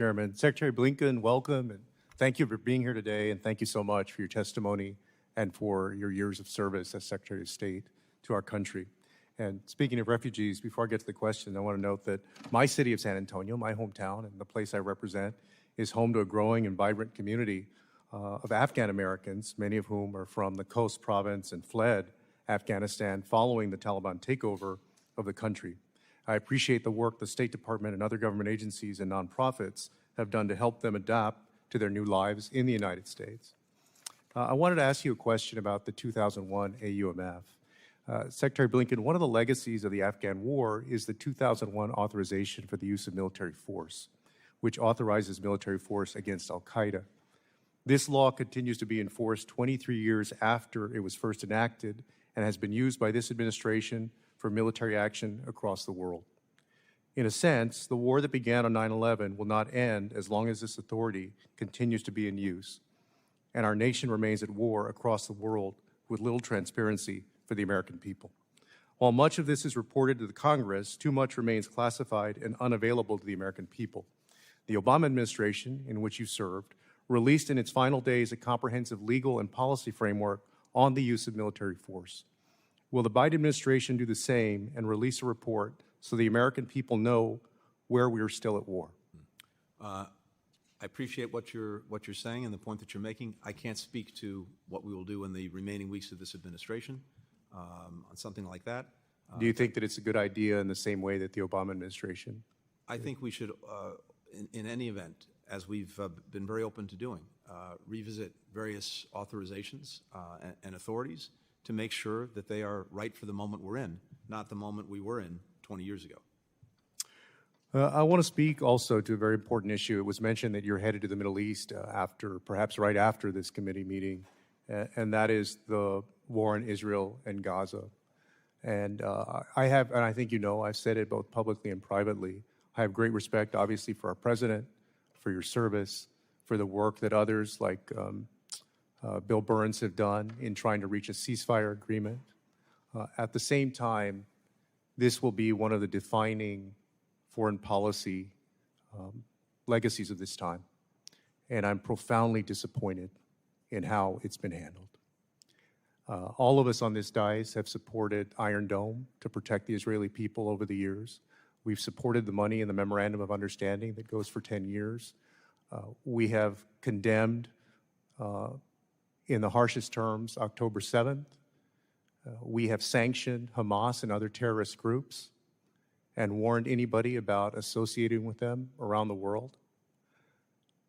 Chairman. Secretary Blinken, welcome, and thank you for being here today, and thank you so much for your testimony and for your years of service as Secretary of State to our country. And speaking of refugees, before I get to the question, I want to note that my city of San Antonio, my hometown, and the place I represent, is home to a growing and vibrant community of Afghan Americans, many of whom are from the Khost province and fled Afghanistan following the Taliban takeover of the country. I appreciate the work the State Department and other government agencies and nonprofits have done to help them adapt to their new lives in the United States. I wanted to ask you a question about the 2001 AUMF. Secretary Blinken, one of the legacies of the Afghan war is the 2001 authorization for the use of military force, which authorizes military force against al-Qaeda. This law continues to be enforced 23 years after it was first enacted and has been used by this administration for military action across the world. In a sense, the war that began on 9/11 will not end as long as this authority continues to be in use, and our nation remains at war across the world with little transparency for the American people. While much of this is reported to the Congress, too much remains classified and unavailable to the American people. The Obama administration, in which you served, released in its final days a comprehensive legal and policy framework on the use of military force. Will the Biden administration do the same and release a report so the American people know where we are still at war? I appreciate what you're saying and the point that you're making. I can't speak to what we will do in the remaining weeks of this administration on something like that. Do you think that it's a good idea in the same way that the Obama administration? I think we should, in any event, as we've been very open to doing, revisit various authorizations and authorities to make sure that they are right for the moment we're in, not the moment we were in 20 years ago. I want to speak also to a very important issue. It was mentioned that you're headed to the Middle East perhaps right after this committee meeting, and that is the war in Israel and Gaza. And I think you know, I've said it both publicly and privately, I have great respect, obviously, for our president, for your service, for the work that others like Bill Burns have done in trying to reach a ceasefire agreement. At the same time, this will be one of the defining foreign policy legacies of this time. And I'm profoundly disappointed in how it's been handled. All of us on this dais have supported Iron Dome to protect the Israeli people over the years. We've supported the money in the Memorandum of Understanding that goes for 10 years. We have condemned, in the harshest terms, October 7th. We have sanctioned Hamas and other terrorist groups and warned anybody about associating with them around the world.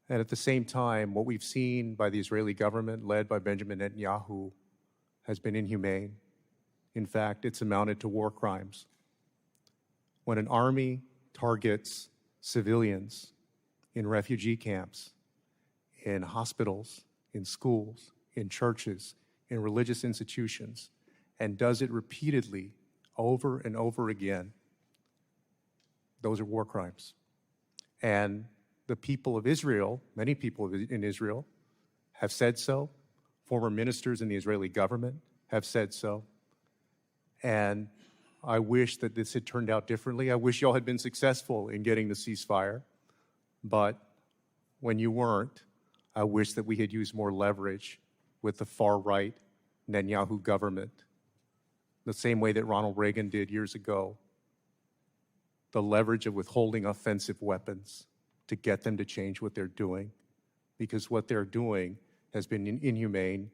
And at the same time, what we've seen by the Israeli government, led by Benjamin Netanyahu, has been inhumane. In fact, it's amounted to war crimes. When an army targets civilians in refugee camps, in hospitals, in schools, in churches, in religious institutions, and does it repeatedly over and over again, those are war crimes. And the people of Israel, many people in Israel, have said so. Former ministers in the Israeli government have said so. And I wish that this had turned out differently. I wish y'all had been successful in getting the ceasefire. But when you weren't, I wish that we had used more leverage with the far-right Netanyahu government, the same way that Ronald Reagan did years ago. The leverage of withholding offensive weapons to get them to change what they're doing, because what they're doing has been inhumane,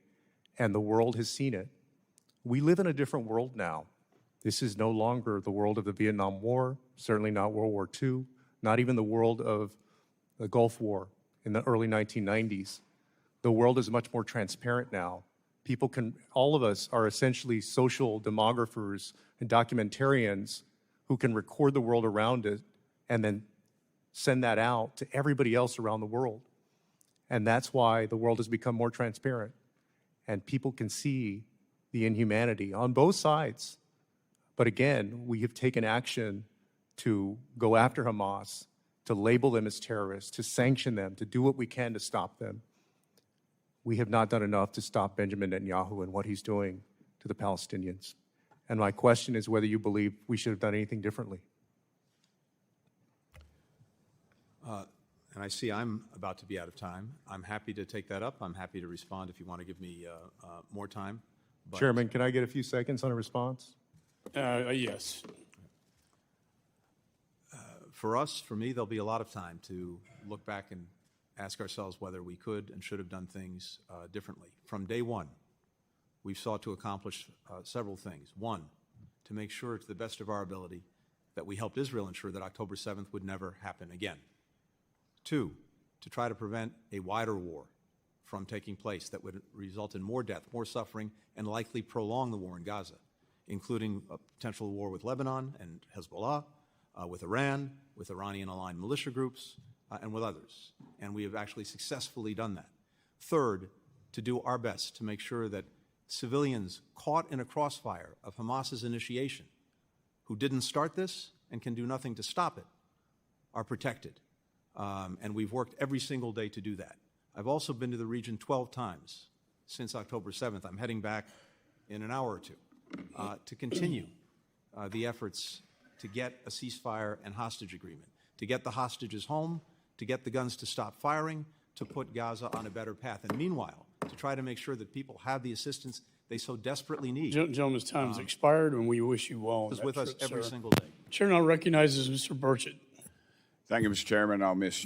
and the world has seen it. We live in a different world now. This is no longer the world of the Vietnam War, certainly not World War II, not even the world of the Gulf War in the early 1990s. The world is much more transparent now. All of us are essentially social demographers and documentarians who can record the world around it and then send that out to everybody else around the world. And that's why the world has become more transparent. And people can see the inhumanity on both sides. But again, we have taken action to go after Hamas, to label them as terrorists, to sanction them, to do what we can to stop them. We have not done enough to stop Benjamin Netanyahu and what he's doing to the Palestinians. And my question is whether you believe we should have done anything differently. And I see I'm about to be out of time. I'm happy to take that up. I'm happy to respond if you want to give me more time. But Chairman, can I get a few seconds on a response? Yes. For us, for me, there'll be a lot of time to look back and ask ourselves whether we could and should have done things differently. From day one, we've sought to accomplish several things. One, to make sure to the best of our ability that we helped Israel ensure that October 7th would never happen again. Two, to try to prevent a wider war from taking place that would result in more death, more suffering, and likely prolong the war in Gaza, including a potential war with Lebanon and Hezbollah, with Iran, with Iranian-aligned militia groups, and with others. And we have actually successfully done that. Third, to do our best to make sure that civilians caught in a crossfire of Hamas's initiation, who didn't start this and can do nothing to stop it, are protected. And we've worked every single day to do that. I've also been to the region 12 times since October 7th. I'm heading back in an hour or two to continue the efforts to get a ceasefire and hostage agreement, to get the hostages home, to get the guns to stop firing, to put Gaza on a better path. And meanwhile, to try to make sure that people have the assistance they so desperately need. Gentleman's time has expired, and we wish you well. Is with us every single day. Chair now recognizes Mr. Burchett. Thank you, Mr. Chairman. I'll miss you.